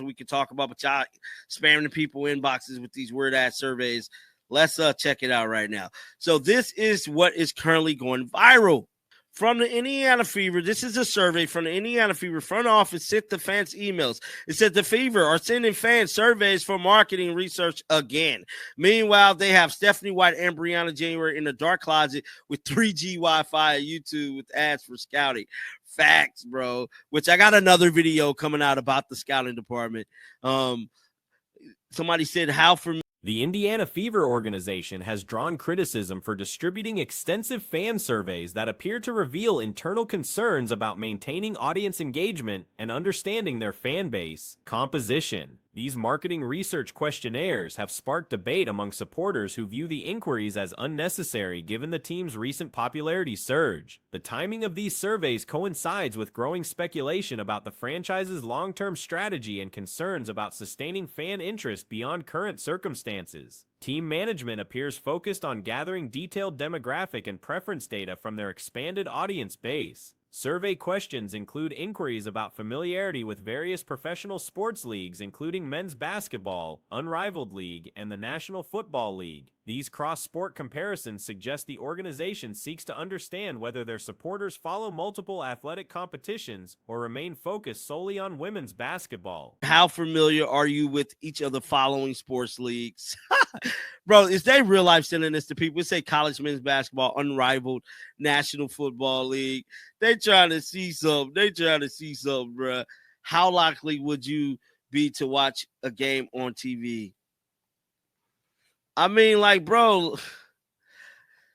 something we can talk about, but y'all spamming the people inboxes with these weird ass surveys. Let's check it out right now. So this is what is currently going viral. From the Indiana Fever, this is a survey from the Indiana Fever front office sent the fans emails. It said the Fever are sending fans surveys for marketing research again. Meanwhile, they have Stephanie White and Brianna January in the dark closet with 3G Wi-Fi at YouTube with ads for scouting. Facts, bro. Which I got another video coming out about the scouting department. Somebody said, how for me. The Indiana Fever organization has drawn criticism for distributing extensive fan surveys that appear to reveal internal concerns about maintaining audience engagement and understanding their fan base composition. These marketing research questionnaires have sparked debate among supporters who view the inquiries as unnecessary given the team's recent popularity surge. The timing of these surveys coincides with growing speculation about the franchise's long-term strategy and concerns about sustaining fan interest beyond current circumstances. Team management appears focused on gathering detailed demographic and preference data from their expanded audience base. Survey questions include inquiries about familiarity with various professional sports leagues, including men's basketball, Unrivaled League, and the National Football League. These cross-sport comparisons suggest the organization seeks to understand whether their supporters follow multiple athletic competitions or remain focused solely on women's basketball. How familiar are you with each of the following sports leagues? Bro, is they real life sending this to people? We say college men's basketball, Unrivaled, National Football League. They trying to see something, bro. How likely would you be to watch a game on TV? I mean, like, bro.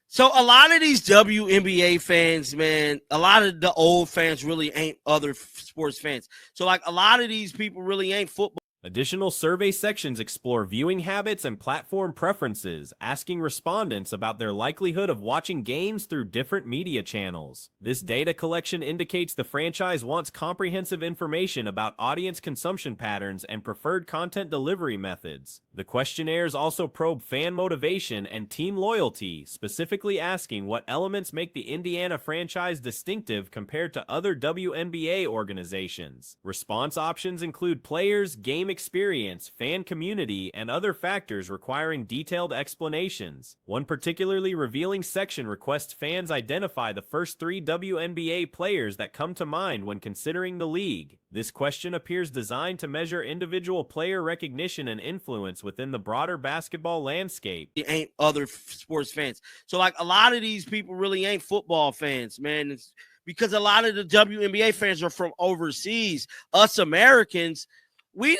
So a lot of these WNBA fans, man, a lot of the old fans really ain't other sports fans. So, like, a lot of these people really ain't football. Additional survey sections explore viewing habits and platform preferences, asking respondents about their likelihood of watching games through different media channels. This data collection indicates the franchise wants comprehensive information about audience consumption patterns and preferred content delivery methods. The questionnaires also probe fan motivation and team loyalty, specifically asking what elements make the Indiana franchise distinctive compared to other WNBA organizations. Response options include players, game experience, fan community, and other factors requiring detailed explanations. One particularly revealing section requests fans identify the first 3 WNBA players that come to mind when considering the league. This question appears designed to measure individual player recognition and influence within the broader basketball landscape. It ain't other sports fans. So, like, a lot of these people really ain't football fans, man. It's because a lot of the WNBA fans are from overseas. Us Americans, we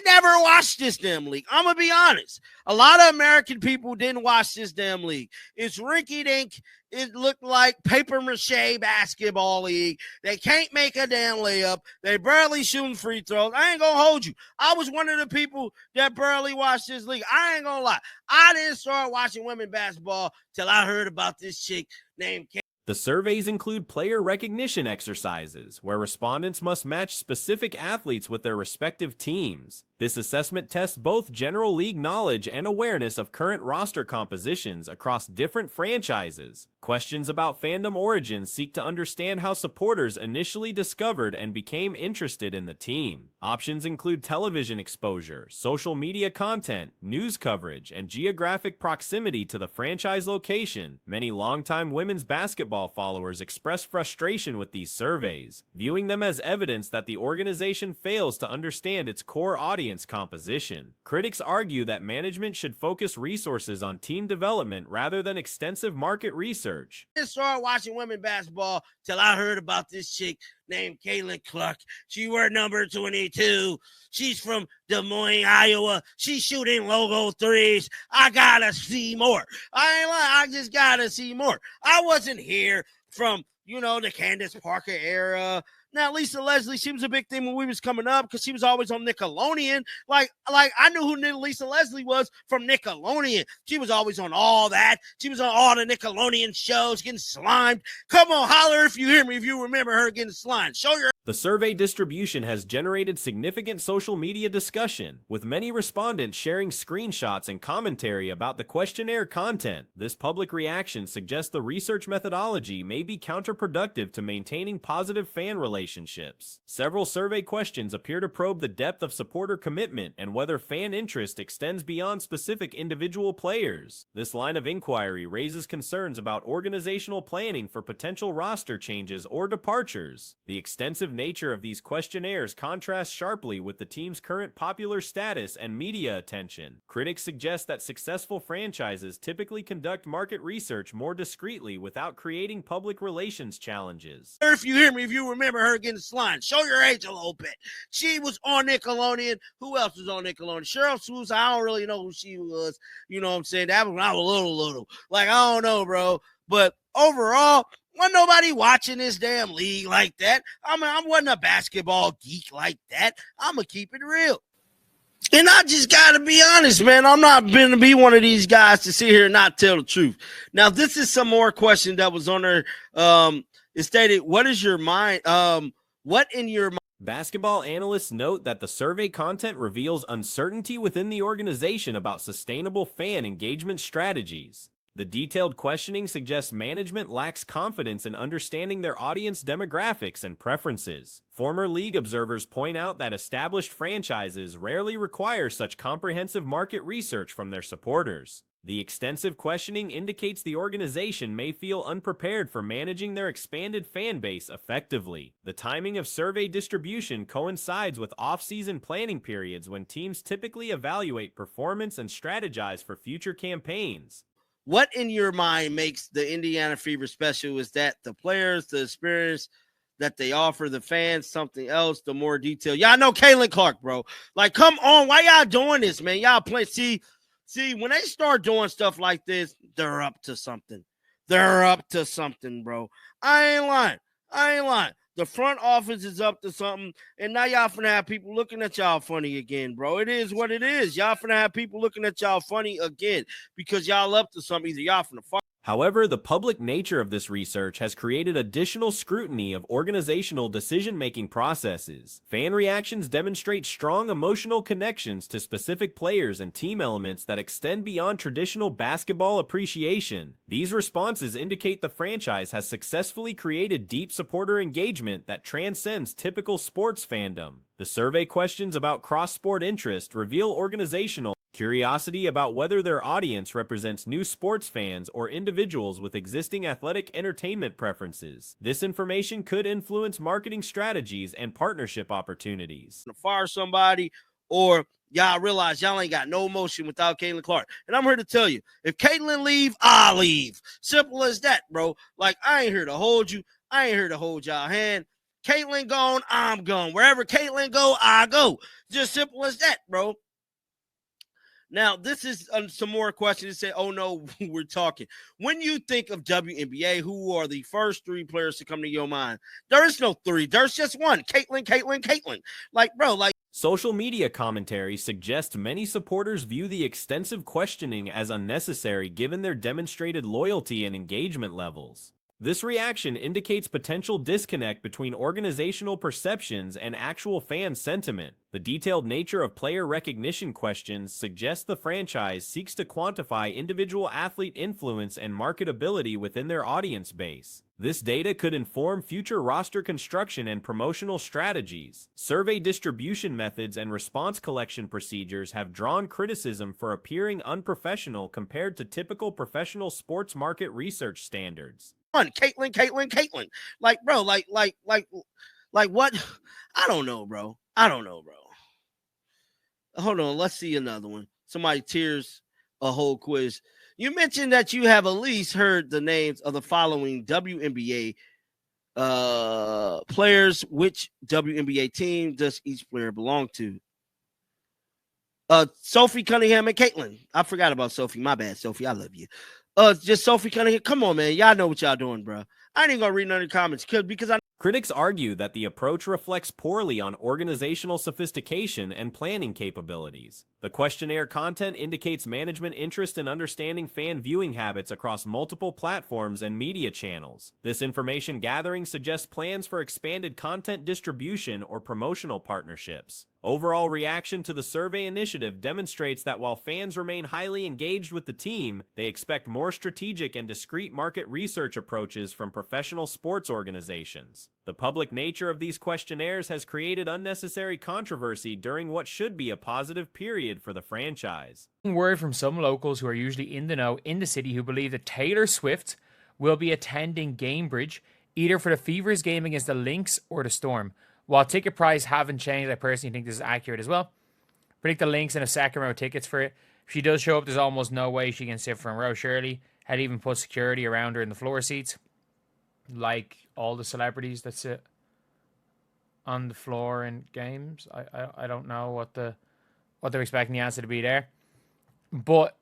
never watched this damn league. I'm going to be honest. A lot of American people didn't watch this damn league. It's rinky-dink. It looked like paper-mache basketball league. They can't make a damn layup. They barely shooting free throws. I ain't going to hold you. I was one of the people that barely watched this league. I ain't going to lie. I didn't start watching women basketball till I heard about this chick named Kate. The surveys include player recognition exercises, where respondents must match specific athletes with their respective teams. This assessment tests both general league knowledge and awareness of current roster compositions across different franchises. Questions about fandom origins seek to understand how supporters initially discovered and became interested in the team. Options include television exposure, social media content, news coverage, and geographic proximity to the franchise location. Many longtime women's basketball followers express frustration with these surveys, viewing them as evidence that the organization fails to understand its core audience composition. Critics argue that management should focus resources on team development rather than extensive market research. I started watching women basketball till I heard about this chick named Caitlin Clark. She wore number 22. She's from Des Moines, Iowa. She's shooting logo threes. I gotta see more. I ain't lying. I just gotta see more. I wasn't here from, the Candace Parker era. Now, Lisa Leslie, she was a big thing when we was coming up because she was always on Nickelodeon. Like I knew who Lisa Leslie was from Nickelodeon. She was always on all that. She was on all the Nickelodeon shows getting slimed. Come on, holler if you hear me, if you remember her getting slimed. Show your... The survey distribution has generated significant social media discussion, with many respondents sharing screenshots and commentary about the questionnaire content. This public reaction suggests the research methodology may be counterproductive to maintaining positive fan relations relationships. Several survey questions appear to probe the depth of supporter commitment and whether fan interest extends beyond specific individual players. This line of inquiry raises concerns about organizational planning for potential roster changes or departures. The extensive nature of these questionnaires contrasts sharply with the team's current popular status and media attention. Critics suggest that successful franchises typically conduct market research more discreetly without creating public relations challenges. If you hear me, if you remember her getting slime, show your age a little bit. She was on Nickelodeon. Who else was on Nickelodeon? Cheryl Swoops. I don't really know who she was. You know what I'm saying? That was when I was little. Like, I don't know, bro. But overall, wasn't nobody watching this damn league like that. I mean, I wasn't a basketball geek like that. I'm going to keep it real. And I just got to be honest, man. I'm not going to be one of these guys to sit here and not tell the truth. Now, this is some more question that was on there. It stated, what is your mind? What in your mind? Basketball analysts note that the survey content reveals uncertainty within the organization about sustainable fan engagement strategies. The detailed questioning suggests management lacks confidence in understanding their audience demographics and preferences. Former league observers point out that established franchises rarely require such comprehensive market research from their supporters. The extensive questioning indicates the organization may feel unprepared for managing their expanded fan base effectively. The timing of survey distribution coincides with off-season planning periods when teams typically evaluate performance and strategize for future campaigns. What in your mind makes the Indiana Fever special? Is that the players, the experience that they offer the fans, something else, the more detail? Y'all know Caitlin Clark, bro. Like, come on. Why y'all doing this, man? Y'all play. See, when they start doing stuff like this, they're up to something. They're up to something, bro. I ain't lying. The front office is up to something, and now y'all finna have people looking at y'all funny again, bro. It is what it is. Y'all finna have people looking at y'all funny again because y'all up to something. Either y'all finna fight. However, the public nature of this research has created additional scrutiny of organizational decision-making processes. Fan reactions demonstrate strong emotional connections to specific players and team elements that extend beyond traditional basketball appreciation. These responses indicate the franchise has successfully created deep supporter engagement that transcends typical sports fandom. The survey questions about cross-sport interest reveal organizational curiosity about whether their audience represents new sports fans or individuals with existing athletic entertainment preferences. This information could influence marketing strategies and partnership opportunities. To fire somebody, or y'all realize y'all ain't got no emotion without Caitlin Clark. And I'm here to tell you, if Caitlin leave, I'll leave. Simple as that, bro. Like, I ain't here to hold you. I ain't here to hold y'all hand. Caitlin gone, I'm gone. Wherever Caitlin go, I go. Just simple as that, bro. Now, this is some more questions. Say, oh no, we're talking. When you think of WNBA, who are the first three players to come to your mind? There is no three. There's just one. Caitlin. Like, bro, like. Social media commentary suggests many supporters view the extensive questioning as unnecessary given their demonstrated loyalty and engagement levels. This reaction indicates potential disconnect between organizational perceptions and actual fan sentiment. The detailed nature of player recognition questions suggests the franchise seeks to quantify individual athlete influence and marketability within their audience base. This data could inform future roster construction and promotional strategies. Survey distribution methods and response collection procedures have drawn criticism for appearing unprofessional compared to typical professional sports market research standards. Caitlin. Like, bro, like what? I don't know, bro. Hold on, let's see another one. Somebody tears a whole quiz. You mentioned that you have at least heard the names of the following WNBA players. Which WNBA team does each player belong to? Sophie Cunningham and Caitlin. I forgot about Sophie. My bad, Sophie. I love you. Just Sophie Cunningham. Come on, man. Y'all know what y'all doing, bro. I ain't even gonna read none of the comments because I. Critics argue that the approach reflects poorly on organizational sophistication and planning capabilities. The questionnaire content indicates management interest in understanding fan viewing habits across multiple platforms and media channels. This information gathering suggests plans for expanded content distribution or promotional partnerships. Overall reaction to the survey initiative demonstrates that while fans remain highly engaged with the team, they expect more strategic and discrete market research approaches from professional sports organizations. The public nature of these questionnaires has created unnecessary controversy during what should be a positive period for the franchise. Word from some locals who are usually in the know in the city who believe that Taylor Swift will be attending Gamebridge either for the Fevers game against the Lynx or the Storm. While ticket price haven't changed, I personally think this is accurate as well. Predict the Lynx and a second row tickets for it. If she does show up, there's almost no way she can sit front row. Shirley had even put security around her in the floor seats, like all the celebrities that sit on the floor in games. I don't know what they're expecting the answer to be there, but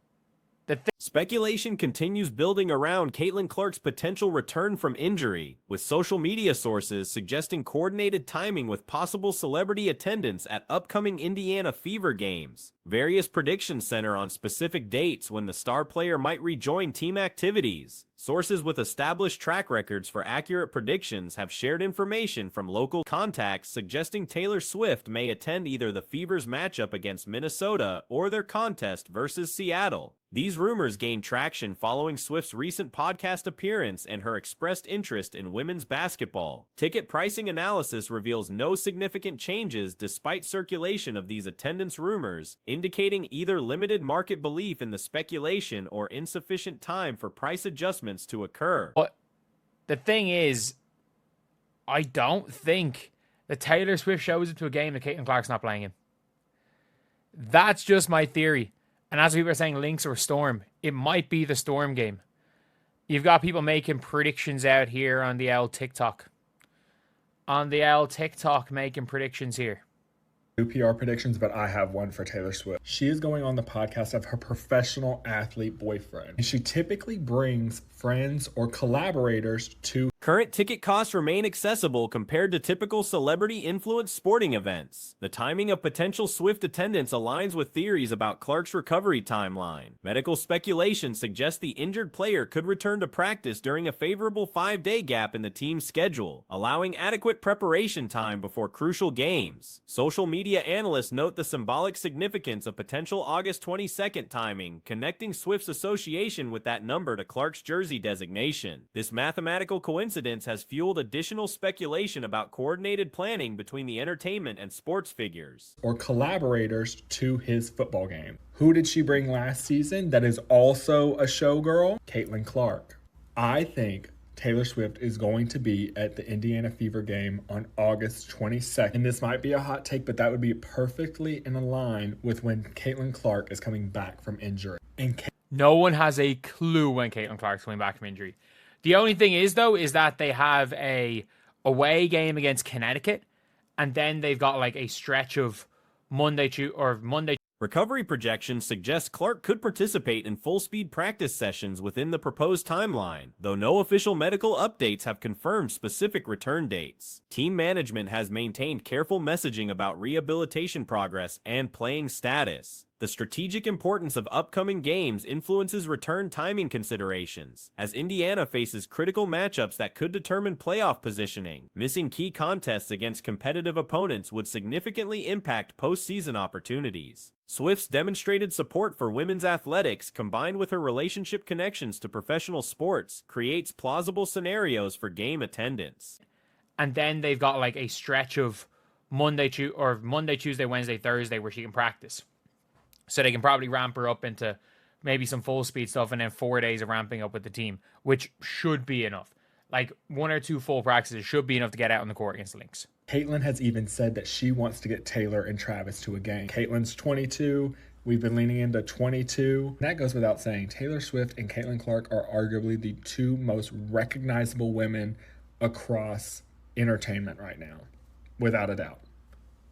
speculation continues building around Caitlin Clark's potential return from injury, with social media sources suggesting coordinated timing with possible celebrity attendance at upcoming Indiana Fever games. Various predictions center on specific dates when the star player might rejoin team activities. Sources with established track records for accurate predictions have shared information from local contacts suggesting Taylor Swift may attend either the Fever's matchup against Minnesota or their contest versus Seattle. These rumors gained traction following Swift's recent podcast appearance and her expressed interest in women's basketball. Ticket pricing analysis reveals no significant changes despite circulation of these attendance rumors, indicating either limited market belief in the speculation or insufficient time for price adjustments to occur. But the thing is, I don't think that Taylor Swift shows up to a game that Caitlin Clark's not playing in. That's just my theory. And as we were saying, Lynx or Storm, it might be the Storm game. You've got people making predictions out here on the L TikTok. On the L TikTok making predictions here. PR predictions, but I have one for Taylor Swift. She is going on the podcast of her professional athlete boyfriend, and she typically brings friends or collaborators to. Current ticket costs remain accessible compared to typical celebrity-influenced sporting events. The timing of potential Swift attendance aligns with theories about Clark's recovery timeline. Medical speculation suggests the injured player could return to practice during a favorable 5-day gap in the team's schedule, allowing adequate preparation time before crucial games. Social media analysts note the symbolic significance of potential August 22nd timing, connecting Swift's association with that number to Clark's jersey designation. This mathematical coincidence has fueled additional speculation about coordinated planning between the entertainment and sports figures. Or collaborators to his football game. Who did she bring last season that is also a showgirl? Caitlin Clark. I think Taylor Swift is going to be at the Indiana Fever game on August 22nd. And this might be a hot take, but that would be perfectly in line with when Caitlin Clark is coming back from injury. No one has a clue when Caitlin Clark's coming back from injury. The only thing is, though, is that they have a away game against Connecticut, and then they've got like a stretch of Monday. Recovery projections suggest Clark could participate in full-speed practice sessions within the proposed timeline, though no official medical updates have confirmed specific return dates. Team management has maintained careful messaging about rehabilitation progress and playing status. The strategic importance of upcoming games influences return timing considerations, as Indiana faces critical matchups that could determine playoff positioning. Missing key contests against competitive opponents would significantly impact postseason opportunities. Swift's demonstrated support for women's athletics, combined with her relationship connections to professional sports, creates plausible scenarios for game attendance. And then they've got like a stretch of Monday, Tuesday, Wednesday, Thursday where she can practice. So they can probably ramp her up into maybe some full speed stuff and then 4 days of ramping up with the team, which should be enough. Like 1 or 2 full practices should be enough to get out on the court against the Lynx. Caitlin has even said that she wants to get Taylor and Travis to a game. Caitlin's 22. We've been leaning into 22. That goes without saying. Taylor Swift and Caitlin Clark are arguably the 2 most recognizable women across entertainment right now. Without a doubt.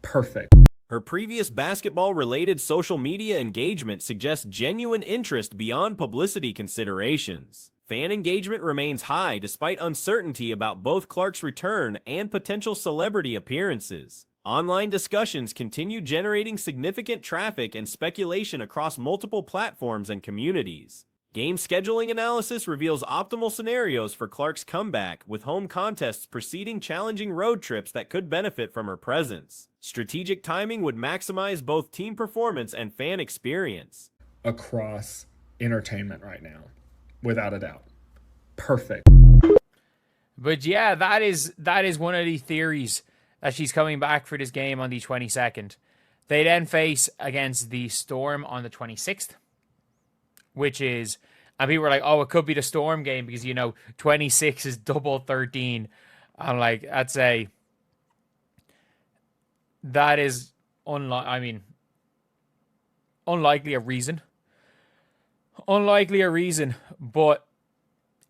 Perfect. Her previous basketball-related social media engagement suggests genuine interest beyond publicity considerations. Fan engagement remains high despite uncertainty about both Clark's return and potential celebrity appearances. Online discussions continue generating significant traffic and speculation across multiple platforms and communities. Game scheduling analysis reveals optimal scenarios for Clark's comeback, with home contests preceding challenging road trips that could benefit from her presence. Strategic timing would maximize both team performance and fan experience. Across entertainment right now, without a doubt. Perfect. But yeah, that is one of the theories, that she's coming back for this game on the 22nd. They then face against the Storm on the 26th, which is, and people were like, oh, it could be the Storm game because, 26 is double 13. I'm like, that is unlikely a reason. Unlikely a reason, but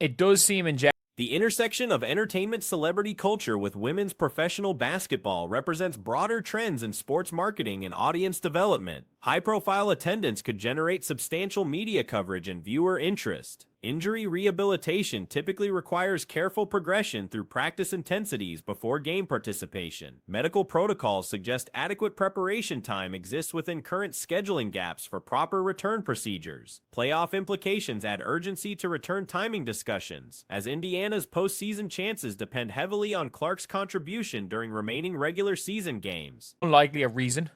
it does seem in general. The intersection of entertainment celebrity culture with women's professional basketball represents broader trends in sports marketing and audience development. High-profile attendance could generate substantial media coverage and viewer interest. Injury rehabilitation typically requires careful progression through practice intensities before game participation. Medical protocols suggest adequate preparation time exists within current scheduling gaps for proper return procedures. Playoff implications add urgency to return timing discussions, as Indiana's postseason chances depend heavily on Clark's contribution during remaining regular season games. Unlikely a reason,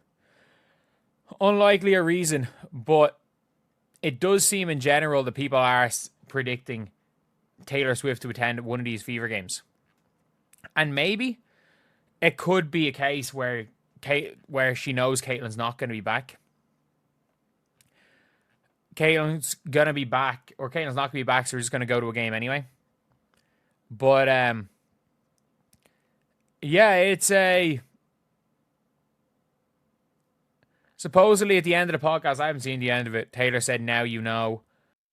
but it does seem in general that people are predicting Taylor Swift to attend one of these Fever games. And maybe it could be a case where she knows Caitlin's not going to be back. Caitlin's going to be back, or Caitlin's not going to be back, so we're just going to go to a game anyway. But, yeah, it's supposedly at the end of the podcast, I haven't seen the end of it, Taylor said, now you know.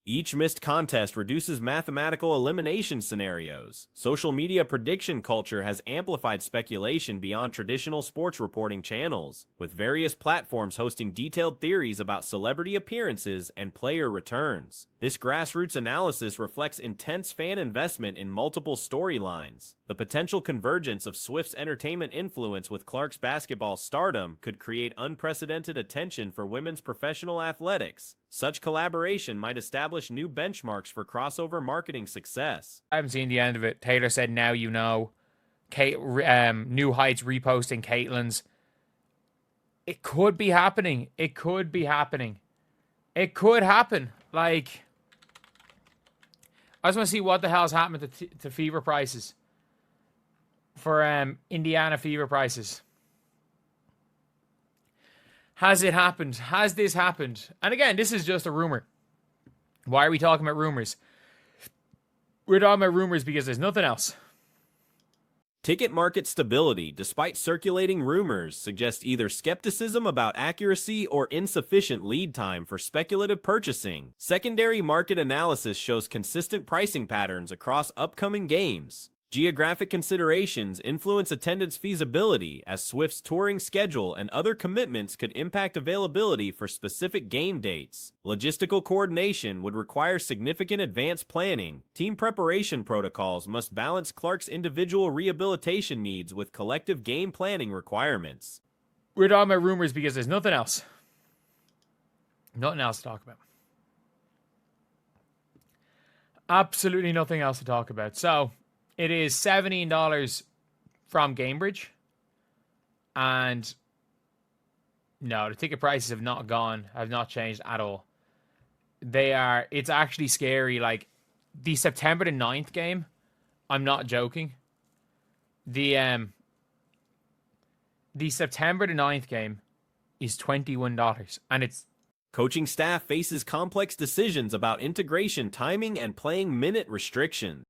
Each missed contest reduces mathematical elimination scenarios. Social media prediction culture has amplified speculation beyond traditional sports reporting channels, with various platforms hosting detailed theories about celebrity appearances and player returns. This grassroots analysis reflects intense fan investment in multiple storylines. The potential convergence of Swift's entertainment influence with Clark's basketball stardom could create unprecedented attention for women's professional athletics. Such collaboration might establish new benchmarks for crossover marketing success. I haven't seen the end of it. Taylor said, now you know. New Heights reposting Caitlin's. It could be happening. It could happen. Like, I just want to see what the hell's happened to Fever prices. For Indiana Fever prices. Has it happened? Has this happened? And again, this is just a rumor. Why are we talking about rumors? We're talking about rumors because there's nothing else. Ticket market stability, despite circulating rumors, suggests either skepticism about accuracy or insufficient lead time for speculative purchasing. Secondary market analysis shows consistent pricing patterns across upcoming games. Geographic considerations influence attendance feasibility, as Swift's touring schedule and other commitments could impact availability for specific game dates. Logistical coordination would require significant advanced planning. Team preparation protocols must balance Clark's individual rehabilitation needs with collective game planning requirements. We're talking about rumors because there's nothing else. Nothing else to talk about. Absolutely nothing else to talk about. So, it is $17 from Gamebridge. And no, the ticket prices have not changed at all. It's actually scary. Like, the September the 9th game, I'm not joking. The September the 9th game is $21. And it's... Coaching staff faces complex decisions about integration, timing, and playing minute restrictions.